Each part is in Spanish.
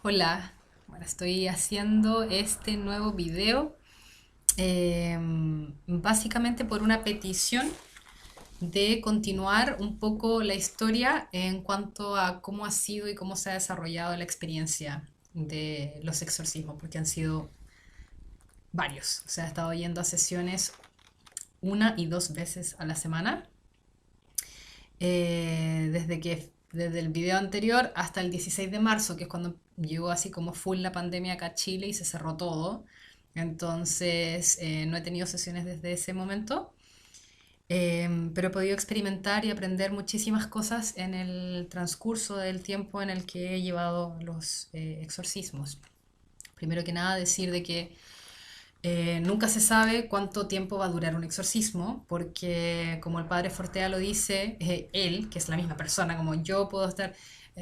Hola, bueno, estoy haciendo este nuevo video básicamente por una petición de continuar un poco la historia en cuanto a cómo ha sido y cómo se ha desarrollado la experiencia de los exorcismos, porque han sido varios. O sea, he estado yendo a sesiones una y dos veces a la semana, desde el video anterior hasta el 16 de marzo, que es cuando llegó así como full la pandemia acá a Chile y se cerró todo. Entonces, no he tenido sesiones desde ese momento, pero he podido experimentar y aprender muchísimas cosas en el transcurso del tiempo en el que he llevado los exorcismos. Primero que nada, decir de que nunca se sabe cuánto tiempo va a durar un exorcismo, porque como el padre Fortea lo dice, él, que es la misma persona, como yo puedo estar,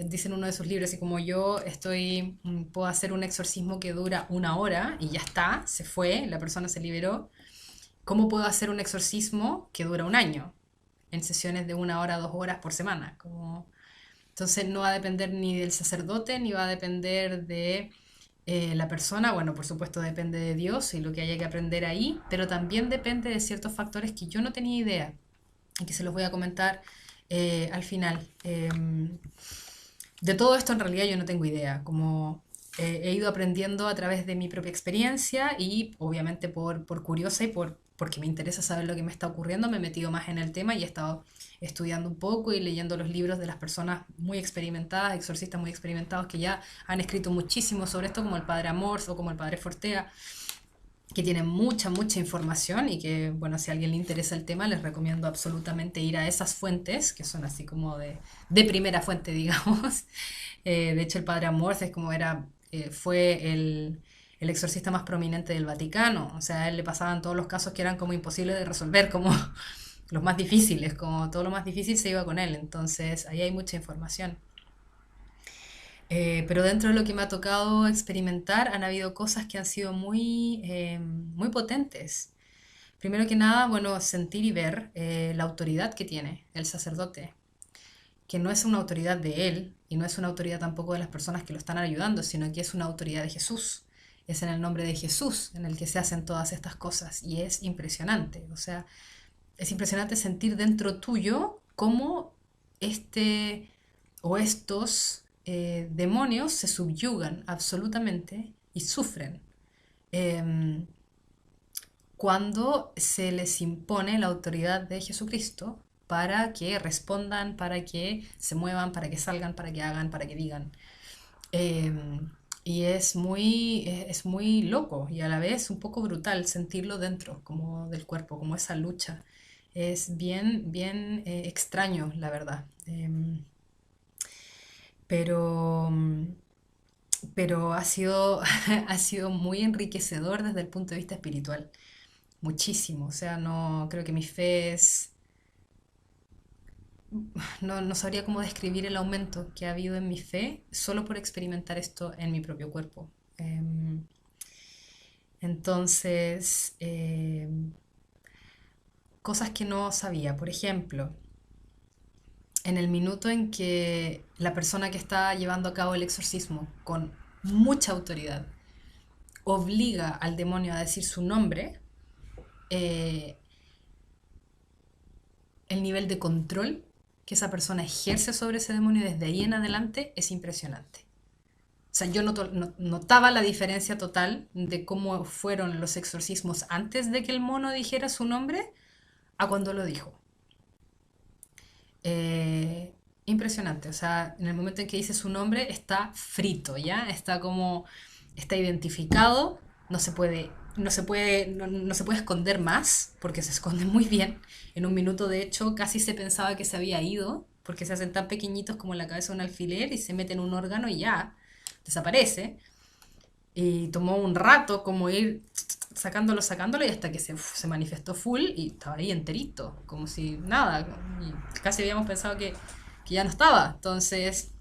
dice en uno de sus libros, y como yo puedo hacer un exorcismo que dura una hora y ya está, se fue, la persona se liberó. ¿Cómo puedo hacer un exorcismo que dura un año? En sesiones de una hora, 2 horas por semana. Entonces no va a depender ni del sacerdote, ni va a depender de la persona. Bueno, por supuesto depende de Dios y lo que haya que aprender ahí, pero también depende de ciertos factores que yo no tenía idea y que se los voy a comentar al final. De todo esto en realidad yo no tengo idea, como he ido aprendiendo a través de mi propia experiencia y obviamente por curiosa y porque me interesa saber lo que me está ocurriendo, me he metido más en el tema y he estado estudiando un poco y leyendo los libros de las personas muy experimentadas, exorcistas muy experimentados que ya han escrito muchísimo sobre esto, como el padre Amorth o como el padre Fortea, que tienen mucha información y que, bueno, si a alguien le interesa el tema, les recomiendo absolutamente ir a esas fuentes, que son así como de primera fuente, digamos. De hecho, el padre Amorth es como fue el exorcista más prominente del Vaticano. O sea, a él le pasaban todos los casos que eran como imposibles de resolver, como los más difíciles, como todo lo más difícil se iba con él. Entonces, ahí hay mucha información. Pero dentro de lo que me ha tocado experimentar han habido cosas que han sido muy potentes. Primero que nada, bueno, sentir y ver la autoridad que tiene el sacerdote, que no es una autoridad de él y no es una autoridad tampoco de las personas que lo están ayudando, sino que es una autoridad de Jesús. Es en el nombre de Jesús en el que se hacen todas estas cosas y es impresionante. O sea, es impresionante sentir dentro tuyo cómo este o estos demonios se subyugan absolutamente y sufren cuando se les impone la autoridad de Jesucristo para que respondan, para que se muevan, para que salgan, para que hagan, para que digan. Eh, y es muy loco y a la vez un poco brutal sentirlo dentro, como del cuerpo, como esa lucha. Es bien extraño, la verdad. Pero, pero ha sido, ha sido muy enriquecedor desde el punto de vista espiritual. Muchísimo. O sea, no creo que mi fe es. No sabría cómo describir el aumento que ha habido en mi fe solo por experimentar esto en mi propio cuerpo. Entonces, cosas que no sabía. Por ejemplo, en el minuto en que la persona que está llevando a cabo el exorcismo con mucha autoridad obliga al demonio a decir su nombre, eh, el nivel de control que esa persona ejerce sobre ese demonio desde ahí en adelante es impresionante. O sea, yo notaba la diferencia total de cómo fueron los exorcismos antes de que el mono dijera su nombre a cuando lo dijo. Impresionante, o sea, en el momento en que dice su nombre está frito, ¿ya? Está identificado, no se puede esconder más, porque se esconde muy bien. En un minuto, de hecho, casi se pensaba que se había ido, porque se hacen tan pequeñitos como la cabeza de un alfiler y se mete en un órgano y ya, desaparece. Y tomó un rato como ir sacándolo y hasta que se manifestó full y estaba ahí enterito, como si nada. Y casi habíamos pensado que ya no estaba. Entonces,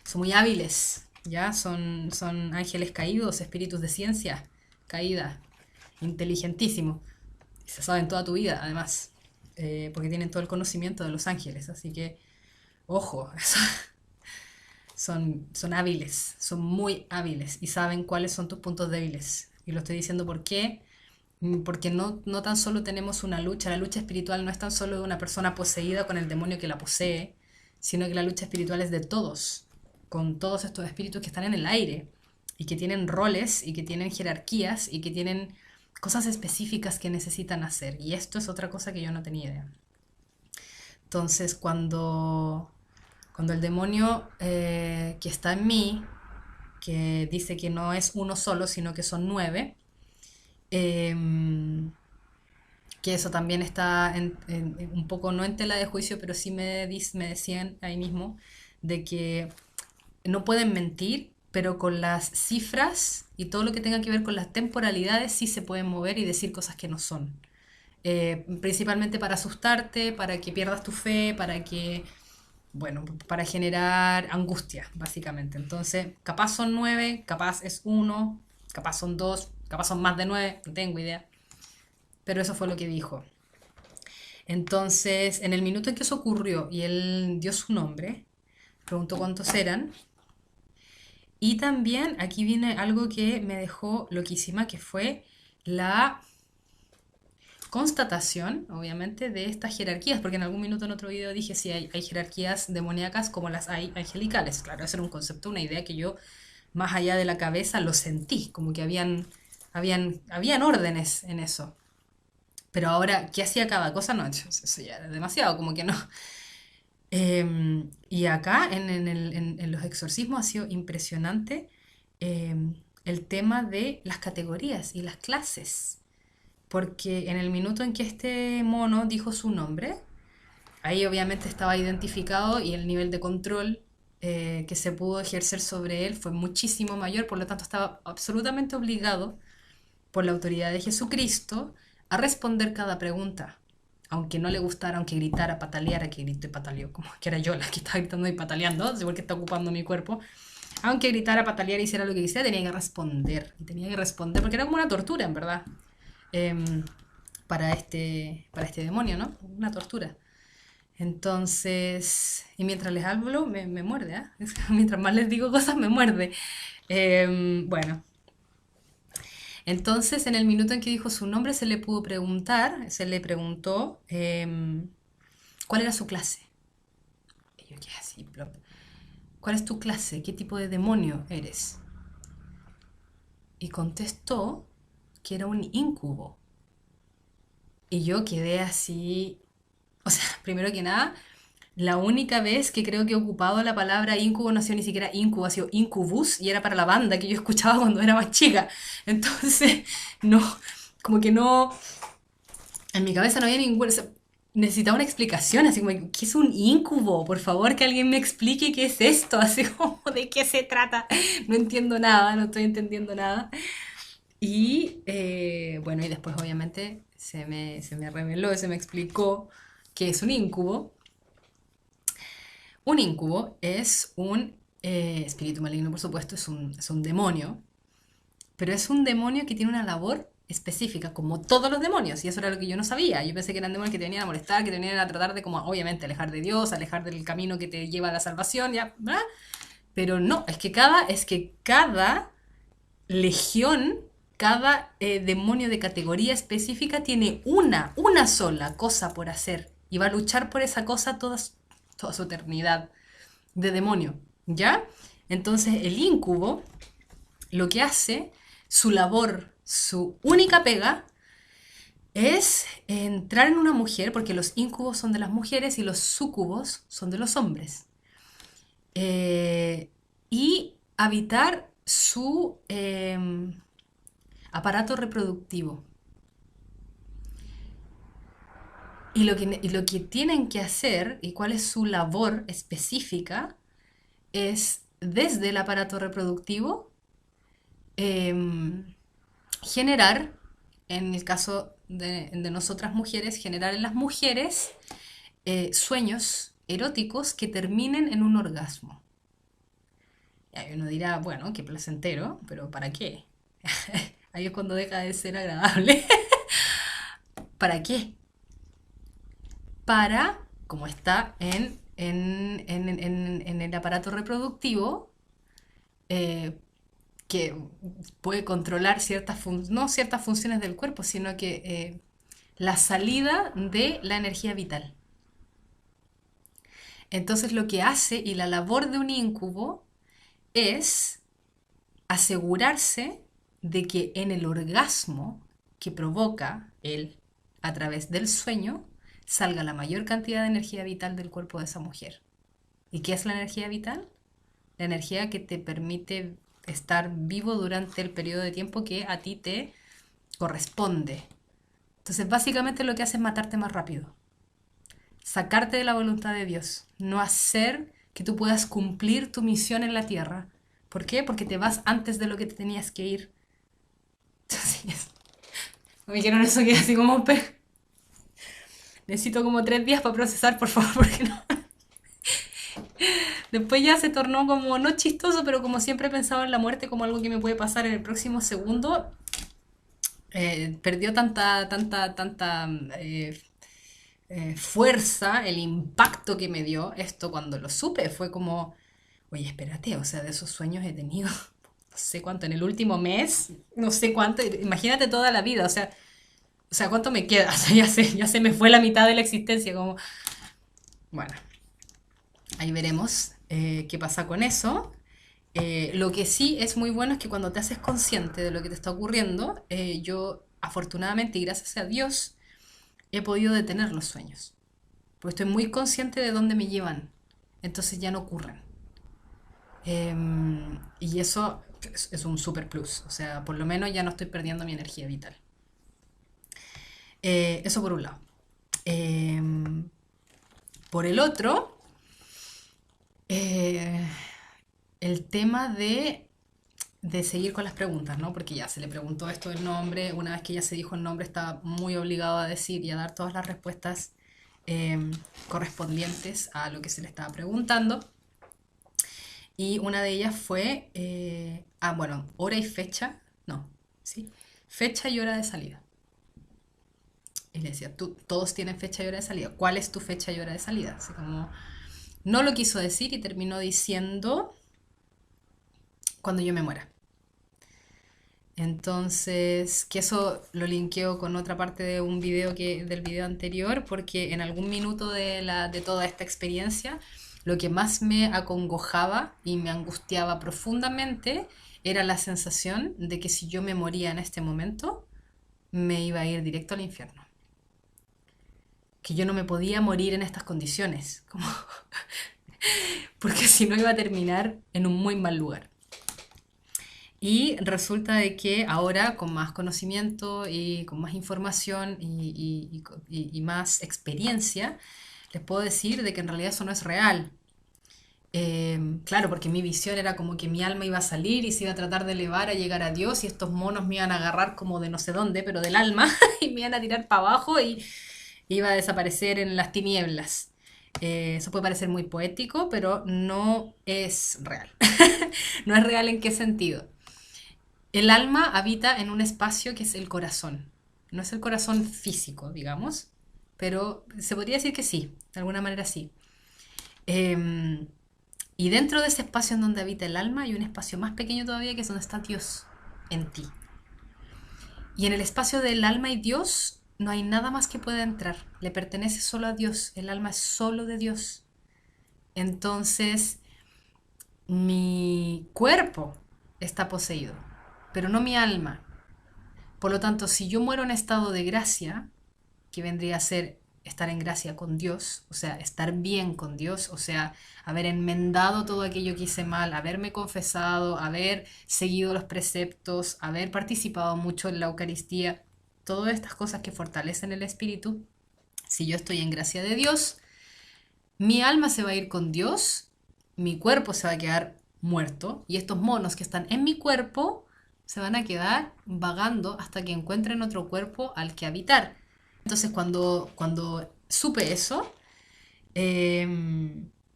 son muy hábiles, ¿ya? Son ángeles caídos, espíritus de ciencia caída, inteligentísimos. Y se saben toda tu vida, además, porque tienen todo el conocimiento de los ángeles. Así que, ojo, eso son hábiles, son muy hábiles y saben cuáles son tus puntos débiles. Y lo estoy diciendo porque no tan solo tenemos una lucha, la lucha espiritual no es tan solo de una persona poseída con el demonio que la posee, sino que la lucha espiritual es de todos, con todos estos espíritus que están en el aire y que tienen roles y que tienen jerarquías y que tienen cosas específicas que necesitan hacer. Y esto es otra cosa que yo no tenía idea. Entonces, cuando el demonio que está en mí, que dice que no es uno solo, sino que son 9, em, que eso también está un poco no en tela de juicio, pero sí me decían ahí mismo de que no pueden mentir, pero con las cifras y todo lo que tenga que ver con las temporalidades sí se pueden mover y decir cosas que no son. Principalmente para asustarte, para que pierdas tu fe, bueno, para generar angustia, básicamente. Entonces, capaz son 9, capaz es uno, capaz son 2, capaz son más de 9, no tengo idea. Pero eso fue lo que dijo. Entonces, en el minuto en que eso ocurrió y él dio su nombre, preguntó cuántos eran. Y también aquí viene algo que me dejó loquísima, que fue la constatación, obviamente, de estas jerarquías, porque en algún minuto en otro video dije si hay jerarquías demoníacas como las hay angelicales. Claro, ese era un concepto, una idea que yo, más allá de la cabeza, lo sentí, como que habían órdenes en eso. Pero ahora, ¿qué hacía cada cosa? No, eso ya era demasiado, como que no. Y acá en los exorcismos ha sido impresionante el tema de las categorías y las clases. Porque en el minuto en que este mono dijo su nombre, ahí obviamente estaba identificado y el nivel de control que se pudo ejercer sobre él fue muchísimo mayor, por lo tanto estaba absolutamente obligado por la autoridad de Jesucristo a responder cada pregunta. Aunque no le gustara, aunque gritara, pataleara, que grito y pataleó, como que era yo la que estaba gritando y pataleando, igual que está ocupando mi cuerpo. Aunque gritara, pataleara, hiciera lo que quisiera, tenía que responder. Y tenía que responder, porque era como una tortura, en verdad. em, para este demonio, ¿no? Una tortura. Entonces, y mientras les hablo, me muerde, ¿ah? Mientras más les digo cosas, me muerde. Bueno, entonces en el minuto en que dijo su nombre se le pudo preguntar, se le preguntó cuál era su clase. Y yo quedé así, plop. ¿Cuál es tu clase? ¿Qué tipo de demonio eres? Y contestó que era un incubo. Y yo quedé así, o sea, primero que nada, la única vez que creo que he ocupado la palabra incubo no ha sido ni siquiera incubo, ha sido incubus y era para la banda que yo escuchaba cuando era más chica. Entonces, no, como que no, en mi cabeza no había ninguna, o sea, necesitaba una explicación, así como, ¿qué es un incubo? Por favor, que alguien me explique qué es esto, así como, ¿de qué se trata? No entiendo nada, no estoy entendiendo nada. Y bueno, y después obviamente se me reveló, se me explicó qué es un incubo. Un incubo es un espíritu maligno, por supuesto, es un demonio, pero es un demonio que tiene una labor específica, como todos los demonios, y eso era lo que yo no sabía. Yo pensé que eran demonios que te venían a molestar, que te venían a tratar de, como, obviamente, alejar de Dios, alejar del camino que te lleva a la salvación, ya, ¿verdad? Pero no, es que cada legión, cada demonio de categoría específica tiene una sola cosa por hacer, y va a luchar por esa cosa toda su eternidad de demonio, ¿ya? Entonces el incubo lo que hace, su labor, su única pega, es entrar en una mujer, porque los incubos son de las mujeres y los sucubos son de los hombres, y habitar su aparato reproductivo. Y lo que tienen que hacer y cuál es su labor específica es desde el aparato reproductivo em, generar, en el caso de nosotras mujeres, generar en las mujeres sueños eróticos que terminen en un orgasmo. Y ahí uno dirá, bueno, qué placentero, pero ¿para qué? Ahí es cuando deja de ser agradable. ¿Para qué? Para, como está en en el aparato reproductivo, eh, que puede controlar no ciertas funciones del cuerpo, sino que la salida de la energía vital. Entonces lo que hace y la labor de un incubo es asegurarse de que en el orgasmo que provoca él a través del sueño salga la mayor cantidad de energía vital del cuerpo de esa mujer. ¿Y qué es la energía vital? La energía que te permite estar vivo durante el periodo de tiempo que a ti te corresponde. Entonces básicamente lo que hace es matarte más rápido, sacarte de la voluntad de Dios, no hacer que tú puedas cumplir tu misión en la tierra. ¿Por qué? Porque te vas antes de lo que te tenías que ir. Entonces, me dijeron eso que así como, necesito como 3 días para procesar, por favor, porque no. Después ya se tornó como, no chistoso, pero como siempre pensaba en la muerte como algo que me puede pasar en el próximo segundo, perdió tanta fuerza, el impacto que me dio esto cuando lo supe. Fue como, oye, espérate, o sea, de esos sueños he tenido no sé cuánto en el último mes, no sé cuánto, imagínate toda la vida, o sea, ¿cuánto me queda? O sea, ya se me fue la mitad de la existencia, como, bueno, ahí veremos qué pasa con eso. Lo que sí es muy bueno es que cuando te haces consciente de lo que te está ocurriendo, yo afortunadamente y gracias a Dios he podido detener los sueños, porque estoy muy consciente de dónde me llevan, entonces ya no ocurren. Y eso es un super plus, o sea, por lo menos ya no estoy perdiendo mi energía vital. Eso por un lado. Em, por el otro, eh, el tema de seguir con las preguntas, ¿no? Porque ya se le preguntó esto del nombre, una vez que ya se dijo el nombre, estaba muy obligado a decir y a dar todas las respuestas eh, correspondientes a lo que se le estaba preguntando. Y una de ellas fue, bueno, hora y fecha, no, sí, fecha y hora de salida. Y le decía, todos tienen fecha y hora de salida. ¿Cuál es tu fecha y hora de salida? Así como, no lo quiso decir y terminó diciendo cuando yo me muera. Entonces, que eso lo linkeo con otra parte de un video del video anterior, porque en algún minuto de toda esta experiencia, lo que más me acongojaba y me angustiaba profundamente era la sensación de que si yo me moría en este momento, me iba a ir directo al infierno. Que yo no me podía morir en estas condiciones, como porque si no iba a terminar en un muy mal lugar. Y resulta de que ahora con más conocimiento y con más información y más experiencia, les puedo decir de que en realidad eso no es real. Claro, porque mi visión era como que mi alma iba a salir y se iba a tratar de elevar a llegar a Dios y estos monos me iban a agarrar como de no sé dónde, pero del alma, y me iban a tirar para abajo y iba a desaparecer en las tinieblas. Eso puede parecer muy poético, pero no es real. No es real en qué sentido. El alma habita en un espacio que es el corazón. No es el corazón físico, digamos, pero se podría decir que sí, de alguna manera sí. Em, y dentro de ese espacio en donde habita el alma hay un espacio más pequeño todavía que es donde está Dios en ti. Y en el espacio del alma y Dios no hay nada más que pueda entrar. Le pertenece solo a Dios. El alma es solo de Dios. Entonces, mi cuerpo está poseído, pero no mi alma. Por lo tanto, si yo muero en estado de gracia, que vendría a ser estar en gracia con Dios, o sea, estar bien con Dios, o sea, haber enmendado todo aquello que hice mal, haberme confesado, haber seguido los preceptos, haber participado mucho en la Eucaristía, todas estas cosas que fortalecen el espíritu, si yo estoy en gracia de Dios, mi alma se va a ir con Dios, mi cuerpo se va a quedar muerto y estos monos que están en mi cuerpo se van a quedar vagando hasta que encuentren otro cuerpo al que habitar. Entonces cuando supe eso, eh,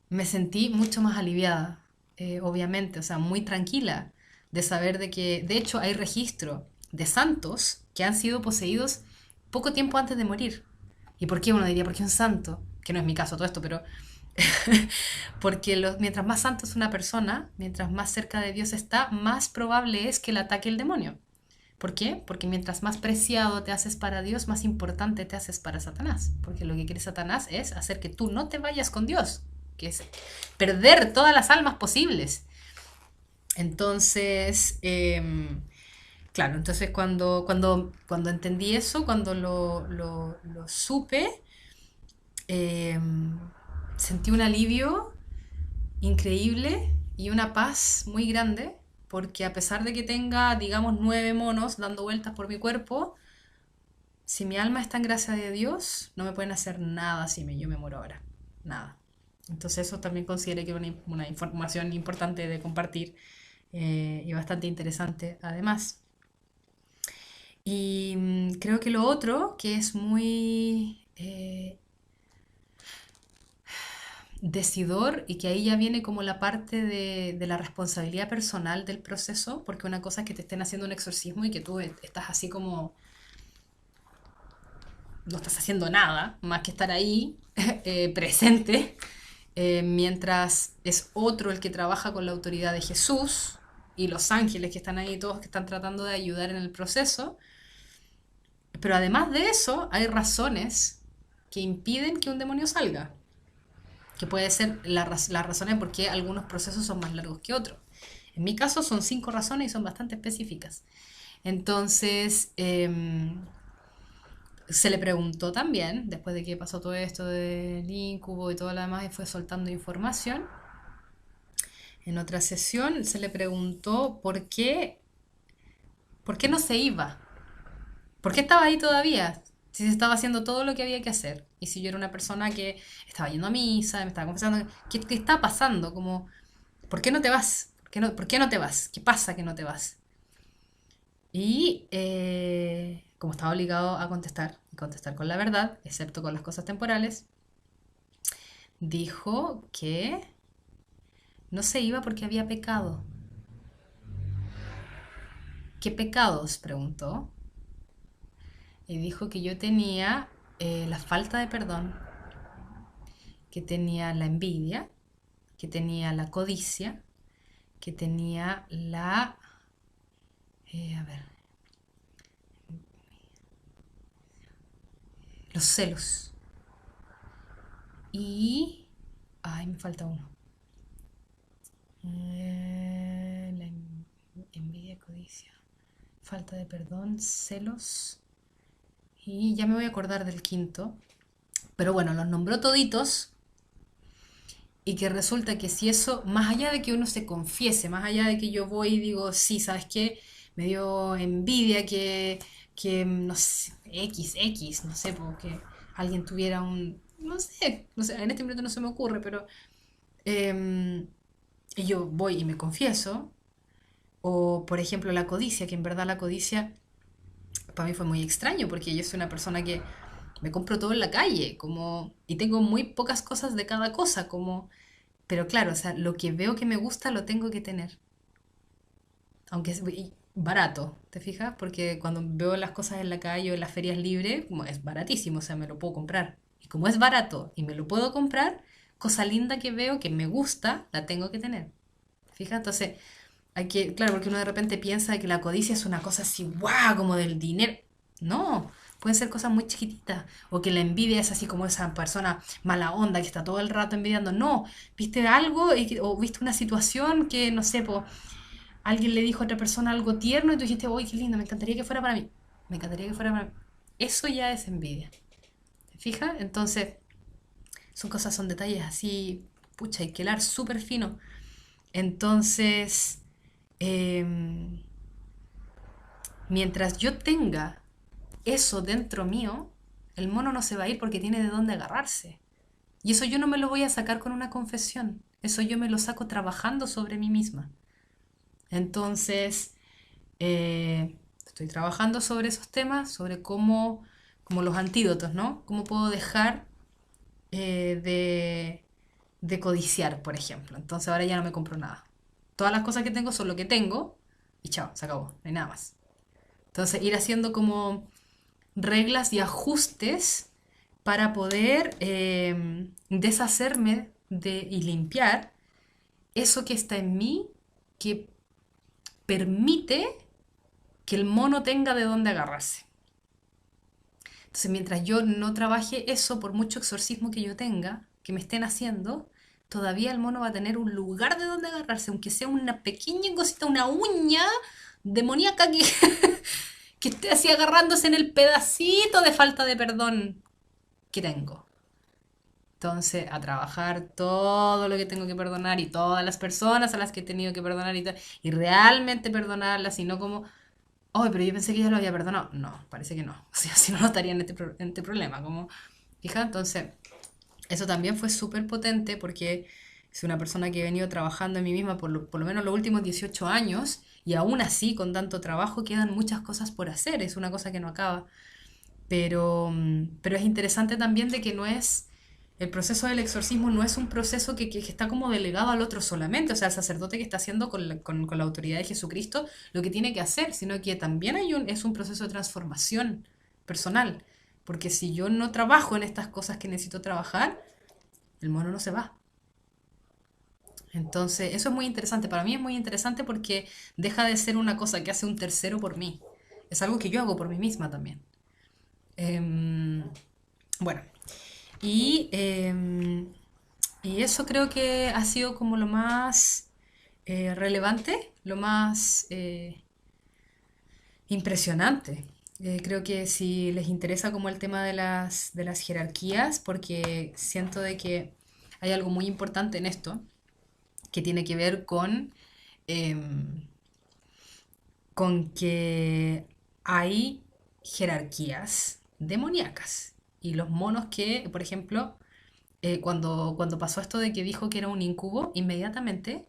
me sentí mucho más aliviada, obviamente, o sea, muy tranquila de saber de que, de hecho, hay registro de santos que han sido poseídos poco tiempo antes de morir. ¿Y por qué uno diría? Porque un santo, que no es mi caso todo esto, pero Porque mientras más santo es una persona, mientras más cerca de Dios está, más probable es que le ataque el demonio. ¿Por qué? Porque mientras más preciado te haces para Dios, más importante te haces para Satanás. Porque lo que quiere Satanás es hacer que tú no te vayas con Dios, que es perder todas las almas posibles. Entonces, claro, entonces cuando entendí eso, cuando lo supe, eh, sentí un alivio increíble y una paz muy grande, porque a pesar de que tenga, digamos, 9 monos dando vueltas por mi cuerpo, si mi alma está en gracia de Dios, no me pueden hacer nada si yo me muero ahora. Nada. Entonces eso también considero que es una información importante de compartir y bastante interesante además. Y creo que lo otro que es muy decidor y que ahí ya viene como la parte de la responsabilidad personal del proceso, porque una cosa es que te estén haciendo un exorcismo y que tú estás así como no estás haciendo nada más que estar ahí presente, mientras es otro el que trabaja con la autoridad de Jesús y los ángeles que están ahí, todos que están tratando de ayudar en el proceso. Pero además de eso, hay razones que impiden que un demonio salga, que puede ser las razones por qué algunos procesos son más largos que otros. En mi caso son 5 razones y son bastante específicas. Entonces, se le preguntó también, después de que pasó todo esto del incubo y todo lo demás, y fue soltando información. En otra sesión se le preguntó por qué no se iba, por qué estaba ahí todavía, si se estaba haciendo todo lo que había que hacer. Y si yo era una persona que estaba yendo a misa, me estaba confesando, ¿qué está pasando? Como, ¿por qué no te vas? ¿Por qué no te vas? ¿Qué pasa que no te vas? Y como estaba obligado a contestar, y contestar con la verdad, excepto con las cosas temporales, dijo que no se iba porque había pecado. ¿Qué pecados? Preguntó. Y dijo que yo tenía la falta de perdón, que tenía la envidia, que tenía la codicia, que tenía a ver, los celos. Y... Ay, me falta uno. La envidia, codicia, falta de perdón, celos. Y ya me voy a acordar del quinto. Pero bueno, los nombró toditos. Y que resulta que si eso, más allá de que uno se confiese, más allá de que yo voy y digo, sí, ¿sabes qué? Me dio envidia no sé, X, no sé, porque alguien tuviera no sé, en este momento no se me ocurre, pero em, y yo voy y me confieso, o por ejemplo la codicia, que en verdad la codicia para mí fue muy extraño, porque yo soy una persona que me compro todo en la calle, como, y tengo muy pocas cosas de cada cosa, como, pero claro, o sea, lo que veo que me gusta lo tengo que tener, aunque es barato, ¿te fijas? Porque cuando veo las cosas en la calle o en las ferias libres, como es baratísimo, o sea, me lo puedo comprar. Y como es barato y me lo puedo comprar, cosa linda que veo que me gusta, la tengo que tener. ¿Te fijas? Entonces, hay que, claro, porque uno de repente piensa que la codicia es una cosa así, guau, como del dinero. No, pueden ser cosas muy chiquititas. O que la envidia es así como esa persona mala onda que está todo el rato envidiando. No, viste algo o viste una situación que, no sé, alguien le dijo a otra persona algo tierno y tú dijiste, uy, qué lindo, me encantaría que fuera para mí. Me encantaría que fuera para mí. Eso ya es envidia. ¿Te fijas? Entonces, son detalles así, pucha, hay que hilar súper fino. Entonces, em, mientras yo tenga eso dentro mío, el mono no se va a ir porque tiene de dónde agarrarse. Y eso yo no me lo voy a sacar con una confesión. Eso yo me lo saco trabajando sobre mí misma. Entonces, estoy trabajando sobre esos temas, sobre como los antídotos, ¿no? ¿Cómo puedo dejar de codiciar, por ejemplo? Entonces ahora ya no me compro nada. Todas las cosas que tengo son lo que tengo y chao, se acabó, no hay nada más. Entonces ir haciendo como reglas y ajustes para poder deshacerme y limpiar eso que está en mí que permite que el mono tenga de dónde agarrarse. Entonces, mientras yo no trabaje eso, por mucho exorcismo que yo tenga, que me estén haciendo, todavía el mono va a tener un lugar de donde agarrarse, aunque sea una pequeña cosita, una uña demoníaca que, que esté así agarrándose en el pedacito de falta de perdón que tengo. Entonces, a trabajar todo lo que tengo que perdonar y todas las personas a las que he tenido que perdonar y realmente perdonarlas y no como, oh, pero yo pensé que ya lo había perdonado. No, parece que no. O sea, si no, no estaría en este problema. Como, fija, entonces, eso también fue súper potente porque es una persona que he venido trabajando en mí misma por lo menos los últimos 18 años y aún así, con tanto trabajo, quedan muchas cosas por hacer. Es una cosa que no acaba. Pero es interesante también de que no es, el proceso del exorcismo no es un proceso que está como delegado al otro solamente, o sea, el sacerdote que está haciendo con la autoridad de Jesucristo lo que tiene que hacer, sino que también es un proceso de transformación personal, porque si yo no trabajo en estas cosas que necesito trabajar, el mono no se va. Entonces, eso es muy interesante, para mí es muy interesante porque deja de ser una cosa que hace un tercero por mí, es algo que yo hago por mí misma también. Em, bueno, y, y eso creo que ha sido como lo más relevante, lo más impresionante. Creo que si les interesa como el tema de las jerarquías, porque siento de que hay algo muy importante en esto, que tiene que ver em, con que hay jerarquías demoníacas. Y los monos que, por ejemplo, cuando pasó esto de que dijo que era un incubo, inmediatamente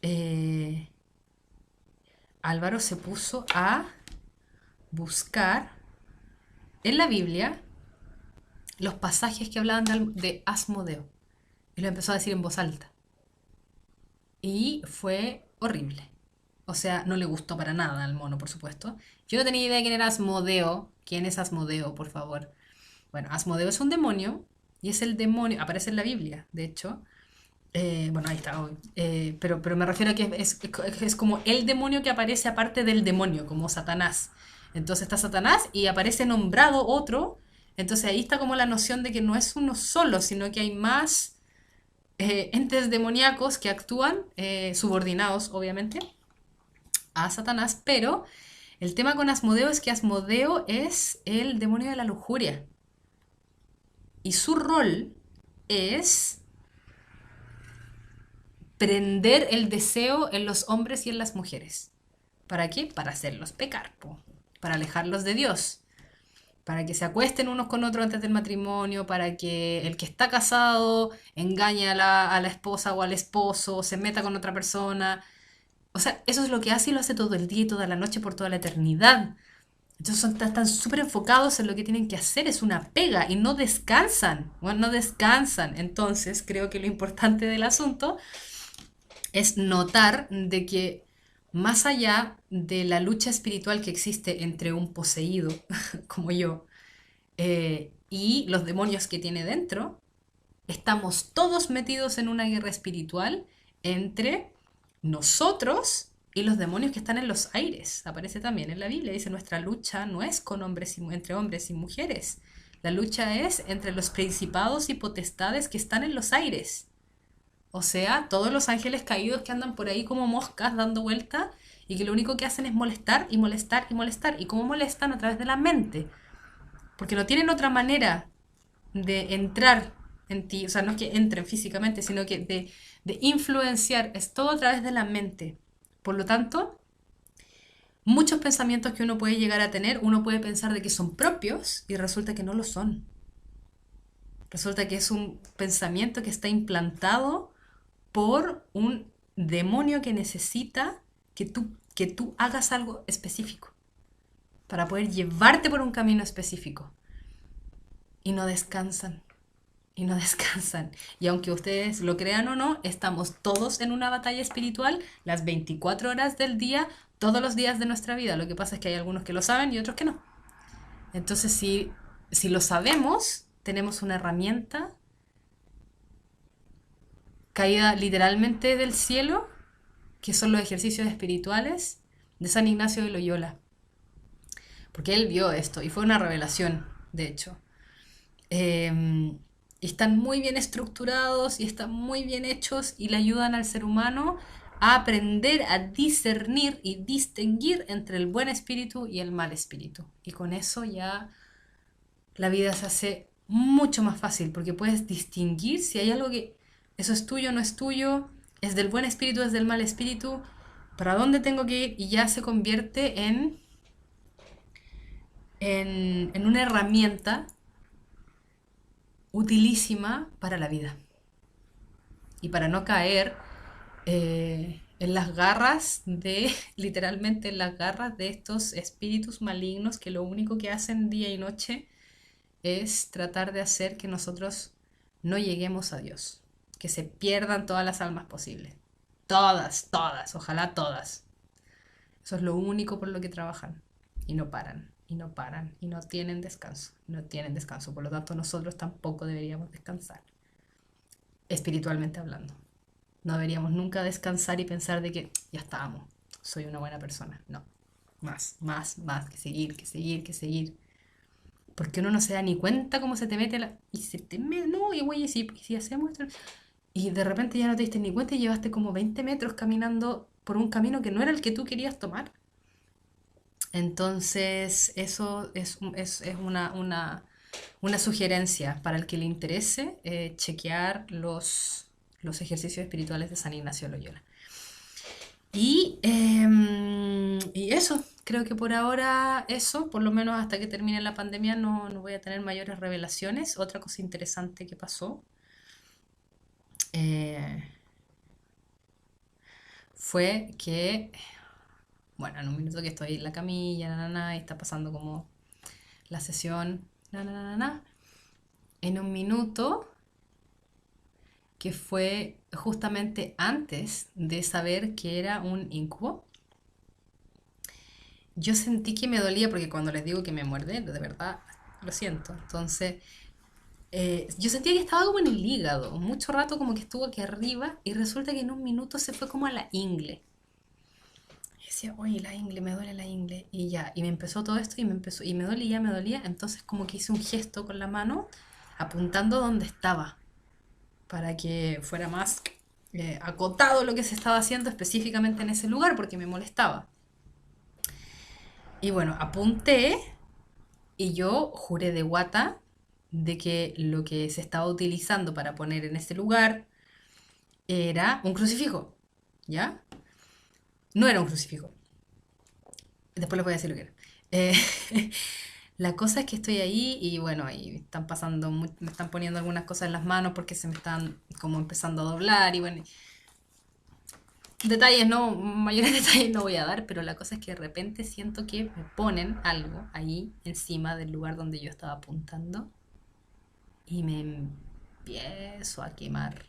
eh, Álvaro se puso a buscar en la Biblia los pasajes que hablaban de Asmodeo. Y lo empezó a decir en voz alta. Y fue horrible. O sea, no le gustó para nada al mono, por supuesto. Yo no tenía idea de quién era Asmodeo. ¿Quién es Asmodeo, por favor? Bueno, Asmodeo es un demonio. Y es el demonio, aparece en la Biblia, de hecho. Bueno, ahí está. Pero me refiero a que es como el demonio que aparece aparte del demonio, como Satanás. Entonces está Satanás y aparece nombrado otro. Entonces ahí está como la noción de que no es uno solo, sino que hay más entes demoníacos que actúan, subordinados obviamente, a Satanás. Pero el tema con Asmodeo es que Asmodeo es el demonio de la lujuria. Y su rol es prender el deseo en los hombres y en las mujeres. ¿Para qué? Para hacerlos pecar, po. Para alejarlos de Dios, para que se acuesten unos con otros antes del matrimonio, para que el que está casado engañe a la esposa o al esposo, se meta con otra persona. O sea, eso es lo que hace y lo hace todo el día y toda la noche por toda la eternidad. Entonces están súper enfocados en lo que tienen que hacer, es una pega y no descansan, bueno, no descansan. Entonces creo que lo importante del asunto es notar de que más allá de la lucha espiritual que existe entre un poseído como yo y los demonios que tiene dentro, estamos todos metidos en una guerra espiritual entre nosotros y los demonios que están en los aires. Aparece también en la Biblia, dice, nuestra lucha no es con hombres entre hombres y mujeres. La lucha es entre los principados y potestades que están en los aires. O sea, todos los ángeles caídos que andan por ahí como moscas dando vueltas y que lo único que hacen es molestar y molestar y molestar. ¿Y cómo molestan? A través de la mente. Porque no tienen otra manera de entrar en ti. O sea, no es que entren físicamente, sino que de influenciar. Es todo a través de la mente. Por lo tanto, muchos pensamientos que uno puede llegar a tener, uno puede pensar de que son propios y resulta que no lo son. Resulta que es un pensamiento que está implantado por un demonio que necesita que tú hagas algo específico para poder llevarte por un camino específico. Y no descansan, y no descansan. Y aunque ustedes lo crean o no, estamos todos en una batalla espiritual las 24 horas del día, todos los días de nuestra vida. Lo que pasa es que hay algunos que lo saben y otros que no. Entonces, si lo sabemos, tenemos una herramienta caída literalmente del cielo, que son los ejercicios espirituales de San Ignacio de Loyola. Porque él vio esto y fue una revelación, de hecho. Y están muy bien estructurados y están muy bien hechos y le ayudan al ser humano a aprender a discernir y distinguir entre el buen espíritu y el mal espíritu. Y con eso ya la vida se hace mucho más fácil porque puedes distinguir si hay algo que eso es tuyo, no es tuyo, es del buen espíritu, es del mal espíritu, para dónde tengo que ir y ya se convierte en una herramienta utilísima para la vida y para no caer en las garras de, literalmente en las garras de estos espíritus malignos que lo único que hacen día y noche es tratar de hacer que nosotros no lleguemos a Dios, que se pierdan todas las almas posibles. Todas, todas, ojalá todas. Eso es lo único por lo que trabajan. Y no paran, y no paran, y no tienen descanso. No tienen descanso. Por lo tanto, nosotros tampoco deberíamos descansar, espiritualmente hablando. No deberíamos nunca descansar y pensar de que ya estábamos, soy una buena persona. No. Más, más, más, que seguir, que seguir, que seguir. Porque uno no se da ni cuenta cómo se te mete la... Y se te mete... No, y güey, si hacemos esto... Y de repente ya no te diste ni cuenta y llevaste como 20 metros caminando por un camino que no era el que tú querías tomar. Entonces, eso es una sugerencia para el que le interese chequear los ejercicios espirituales de San Ignacio de Loyola. Y eso, creo que por ahora eso, por lo menos hasta que termine la pandemia no voy a tener mayores revelaciones. Otra cosa interesante que pasó eh, fue que, bueno, en un minuto que estoy en la camilla, y está pasando como la sesión, en un minuto que fue justamente antes de saber que era un incubo, yo sentí que me dolía porque cuando les digo que me muerde, de verdad lo siento. Entonces, yo sentía que estaba como en el hígado, mucho rato como que estuvo aquí arriba y resulta que en un minuto se fue como a la ingle. Y decía, oye, la ingle, me duele la ingle. Y ya, y me empezó todo esto y y me dolía. Entonces como que hice un gesto con la mano apuntando donde estaba para que fuera más acotado lo que se estaba haciendo específicamente en ese lugar porque me molestaba. Y bueno, apunté y yo juré de guata de que lo que se estaba utilizando para poner en ese lugar era un crucifijo, ¿ya? No era un crucifijo. Después les voy a decir lo que era. Eh, la cosa es que estoy ahí y bueno, y están pasando, me están poniendo algunas cosas en las manos porque se me están como empezando a doblar y bueno, detalles no, mayores detalles no voy a dar, pero la cosa es que de repente siento que me ponen algo ahí encima del lugar donde yo estaba apuntando y me empiezo a quemar.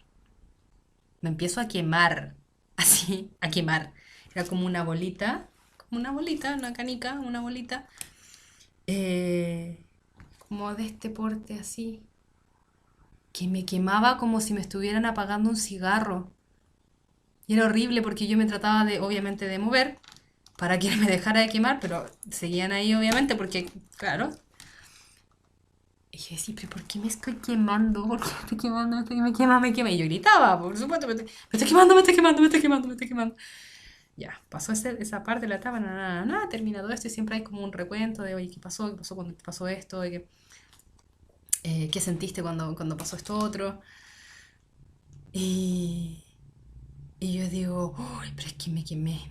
Me empiezo a quemar, así, a quemar. Era como una bolita, una canica, una bolita, eh, como de este porte así, que me quemaba como si me estuvieran apagando un cigarro. Y era horrible porque yo me trataba de, obviamente, de mover para que me dejara de quemar, pero seguían ahí, obviamente, porque, claro. Y yo decía, pero ¿por qué me estoy quemando? ¿Por qué me estoy quemando? Me quema, me quema. Y yo gritaba, por supuesto, me estoy quemando, me estoy quemando, me estoy quemando, me estoy quemando. Ya, pasó esa parte de la etapa, termina todo esto y siempre hay como un recuento de, oye, ¿qué pasó cuando te pasó esto? ¿Qué sentiste cuando pasó esto otro? Y, y yo digo, uy, pero es que me quemé,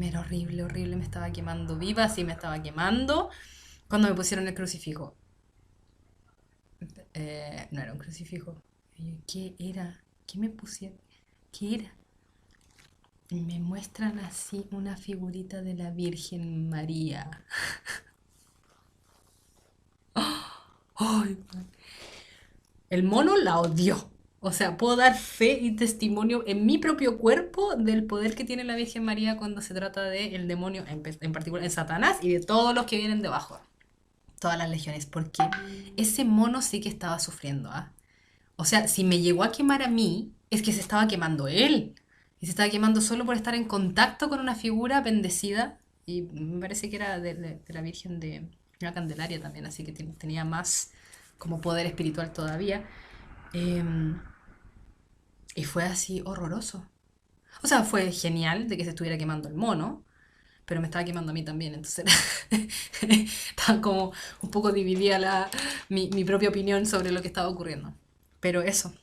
era horrible, horrible, me estaba quemando viva, sí me estaba quemando cuando me pusieron el crucifijo. No era un crucifijo. Y yo, ¿qué era? ¿Qué me pusieron? ¿Qué era? Y me muestran así una figurita de la Virgen María. Ay, el mono la odió. O sea, puedo dar fe y testimonio en mi propio cuerpo del poder que tiene la Virgen María cuando se trata del demonio, en particular en Satanás y de todos los que vienen debajo, todas las legiones, porque ese mono sí que estaba sufriendo, ¿ah? O sea, si me llegó a quemar a mí, es que se estaba quemando él. Y se estaba quemando solo por estar en contacto con una figura bendecida. Y me parece que era de la Virgen de la Candelaria también, así que tenía más como poder espiritual todavía. Em, y fue así horroroso. O sea, fue genial de que se estuviera quemando el mono, pero me estaba quemando a mí también, entonces estaba como un poco dividida mi propia opinión sobre lo que estaba ocurriendo. Pero eso.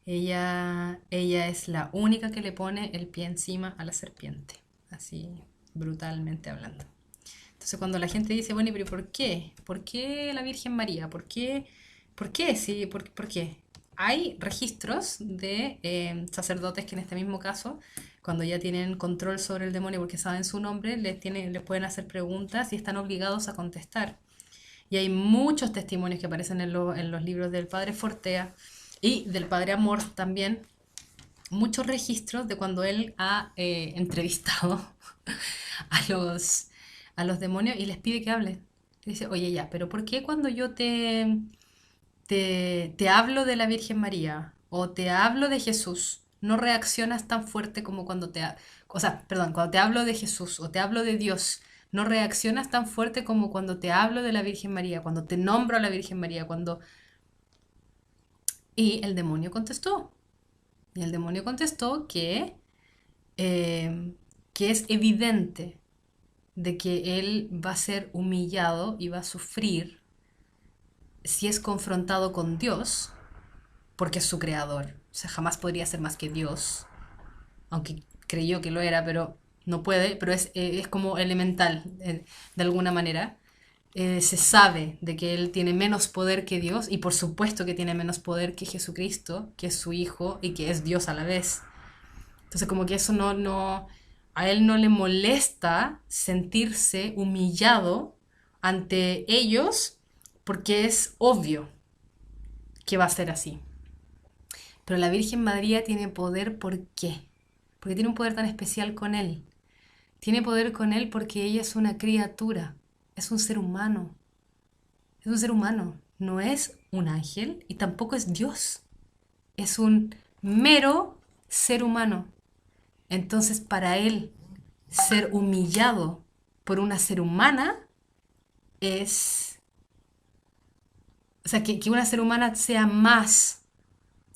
Ella es la única que le pone el pie encima a la serpiente, así brutalmente hablando. Entonces cuando la gente dice, bueno, pero ¿por qué? ¿Por qué la Virgen María? ¿Por qué? ¿Por qué? Sí, ¿por qué? Hay registros de sacerdotes que en este mismo caso, cuando ya tienen control sobre el demonio porque saben su nombre, les pueden hacer preguntas y están obligados a contestar. Y hay muchos testimonios que aparecen en los libros del Padre Fortea y del Padre Amor también, muchos registros de cuando él ha entrevistado a a los demonios y les pide que hablen. Dice, oye ya, pero ¿por qué cuando yo te hablo de la Virgen María o te hablo de Jesús, no reaccionas tan fuerte como cuando o sea, perdón, cuando te hablo de Jesús o te hablo de Dios, no reaccionas tan fuerte como cuando te hablo de la Virgen María, cuando te nombro a la Virgen María, cuando... Y el demonio contestó. Y el demonio contestó que es evidente de que él va a ser humillado y va a sufrir si es confrontado con Dios, porque es su creador. O sea, jamás podría ser más que Dios, aunque creyó que lo era, pero no puede, pero es como elemental, de alguna manera. Se sabe de que él tiene menos poder que Dios y por supuesto que tiene menos poder que Jesucristo, que es su hijo y que es Dios a la vez. Entonces como que eso a él no le molesta sentirse humillado ante ellos porque es obvio que va a ser así. Pero la Virgen María tiene poder, ¿por qué? Porque tiene un poder tan especial con él. Tiene poder con él porque ella es una criatura, es un ser humano, es un ser humano, no es un ángel y tampoco es Dios, es un mero ser humano. Entonces, para él ser humillado por una ser humana es... O sea, que una ser humana sea más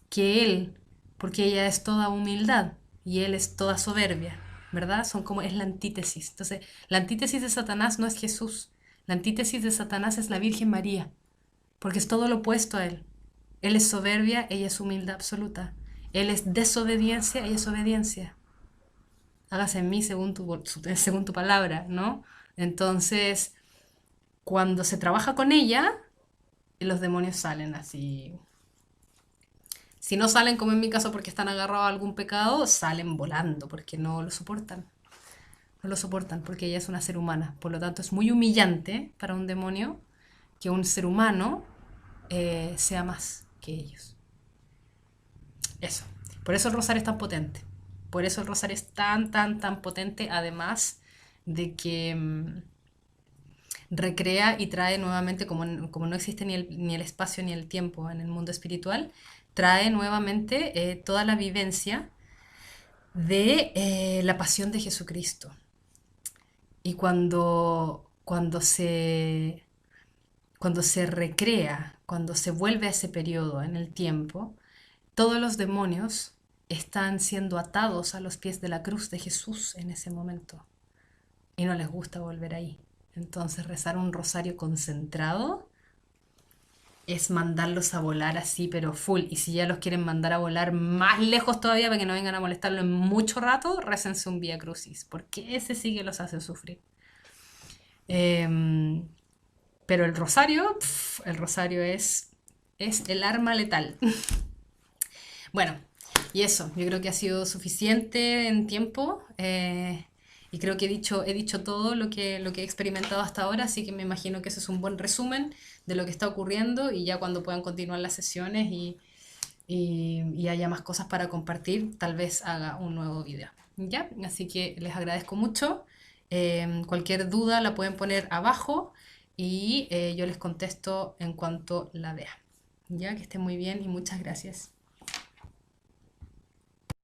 que él, porque ella es toda humildad y él es toda soberbia, ¿verdad? Son como es la antítesis. Entonces, la antítesis de Satanás no es Jesús, la antítesis de Satanás es la Virgen María, porque es todo lo opuesto a él. Él es soberbia, ella es humildad absoluta. Él es desobediencia, ella es obediencia. Hágase en mí según tu palabra, ¿no? Entonces, cuando se trabaja con ella, los demonios salen así. Si no salen, como en mi caso, porque están agarrados a algún pecado, salen volando, porque no lo soportan. No lo soportan, porque ella es una ser humana. Por lo tanto, es muy humillante para un demonio que un ser humano sea más que ellos. Eso. Por eso el rosario es tan potente. Por eso el rosario es tan potente, además de que recrea y trae nuevamente, como no existe ni el espacio ni el tiempo en el mundo espiritual, trae nuevamente toda la vivencia de la pasión de Jesucristo. Y cuando se recrea, cuando se vuelve a ese periodo en el tiempo, todos los demonios están siendo atados a los pies de la cruz de Jesús en ese momento y no les gusta volver ahí. Entonces rezar un rosario concentrado es mandarlos a volar así, pero full. Y si ya los quieren mandar a volar más lejos todavía para que no vengan a molestarlo en mucho rato, récense un Vía Crucis, porque ese sí que los hace sufrir. Em, pero el rosario es el arma letal. Bueno, y eso, yo creo que ha sido suficiente en tiempo. Y creo que he dicho todo lo que he experimentado hasta ahora, así que me imagino que ese es un buen resumen de lo que está ocurriendo y ya cuando puedan continuar las sesiones y haya más cosas para compartir, tal vez haga un nuevo video. ¿Ya? Así que les agradezco mucho. Cualquier duda la pueden poner abajo y yo les contesto en cuanto la vea. Ya que esté muy bien y muchas gracias.